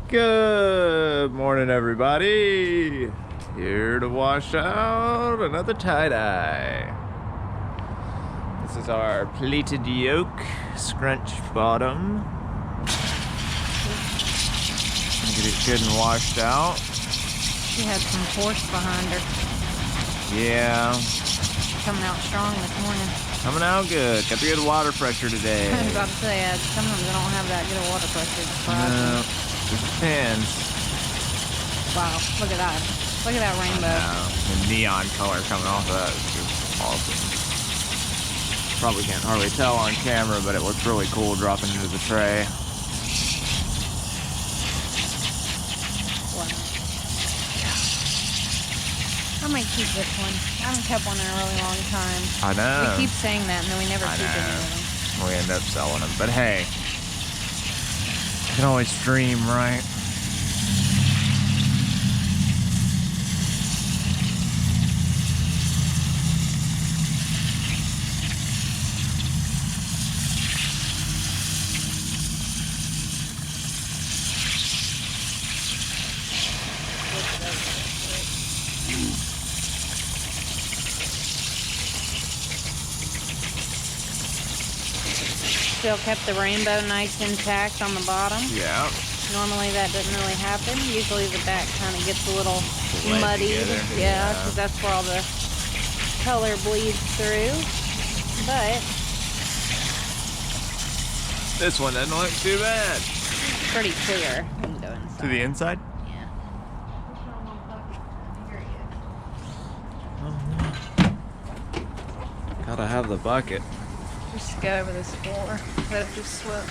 Good morning, everybody. Here to wash out another tie-dye. This is our pleated yoke scrunch bottom. Get it good and washed out. She had some force behind her. Yeah. Coming out strong this morning. Coming out good. Got the good water pressure today. I was about to say, sometimes I don't have that good of water pressure. No, it depends. Wow, look at that. Look at that rainbow. The neon color coming off of that is just awesome. Probably can't hardly tell on camera, but it looks really cool dropping into the tray. Wow. I might keep this one. I haven't kept one in a really long time. I know. We keep saying that, and then we never keep any of them. We end up selling them. But hey, you can always stream, right? Still kept the rainbow nice intact on the bottom. Yeah. Normally that doesn't really happen. Usually the back kind of gets a little muddy. Yeah, because that's where all the color bleeds through. But this one doesn't look too bad. Pretty clear. We can go inside. To the inside? Yeah. Gotta have the bucket. Just go over this floor. Let it just swept.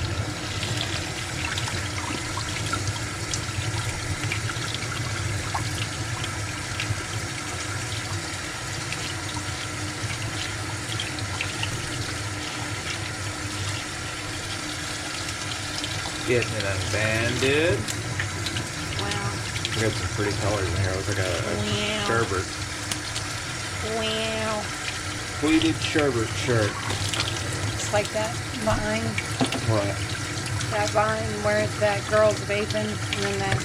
Getting it unbanded. Wow. We got some pretty colors in here. It looks like a sherbet. Wow. Pleated sherbet shirt. It's like that vine. What? That vine where that girl's vaping and then that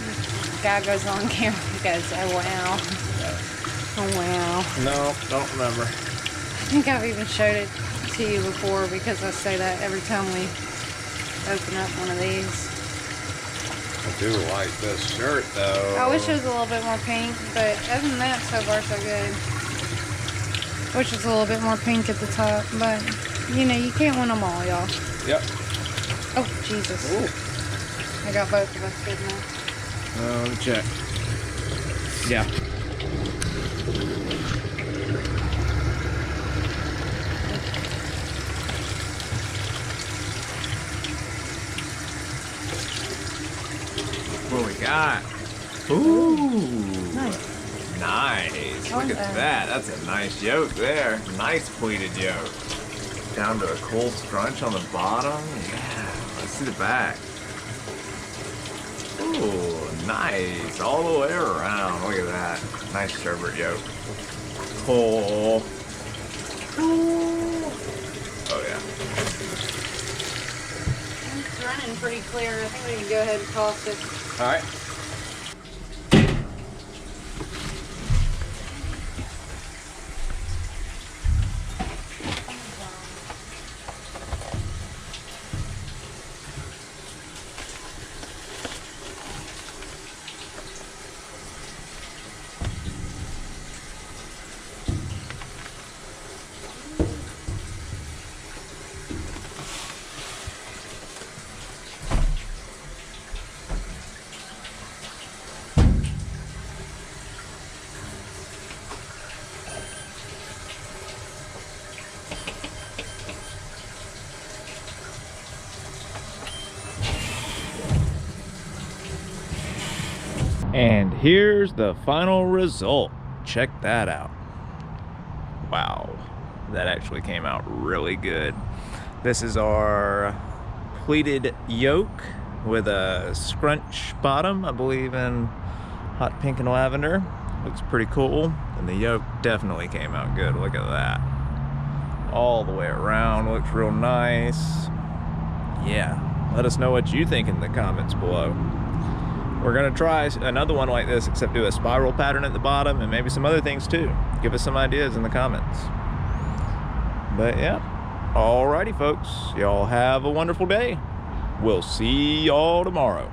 guy goes on camera and goes, oh wow. Oh wow. No, don't remember. I think I've even showed it to you before because I say that every time we open up one of these. I do like this shirt though. I wish it was a little bit more pink, but other than that, so far so good. Wish it was a little bit more pink at the top, but you know, you can't win them all, y'all. Yep. Oh, Jesus. Ooh. I got both of us, didn't I? Let me check. Yeah. What we got? Ooh. Nice. Nice. Look at that. That's a nice yoke there. Nice pleated yoke. Down to a cool scrunch on the bottom. Yeah. Let's see the back. Ooh, nice. All the way around. Look at that. Nice sherbet yoke. Cool. Oh yeah. It's running pretty clear. I think we can go ahead and toss it. All right. And here's the final result. Check that out. Wow, that actually came out really good. This is our pleated yoke with a scrunch bottom, I believe in hot pink and lavender. Looks pretty cool. And the yoke definitely came out good. Look at that. All the way around, looks real nice. Yeah, let us know what you think in the comments below. We're gonna try another one like this, except do a spiral pattern at the bottom and maybe some other things too. Give us some ideas in the comments. But yeah, alrighty folks, y'all have a wonderful day. We'll see y'all tomorrow.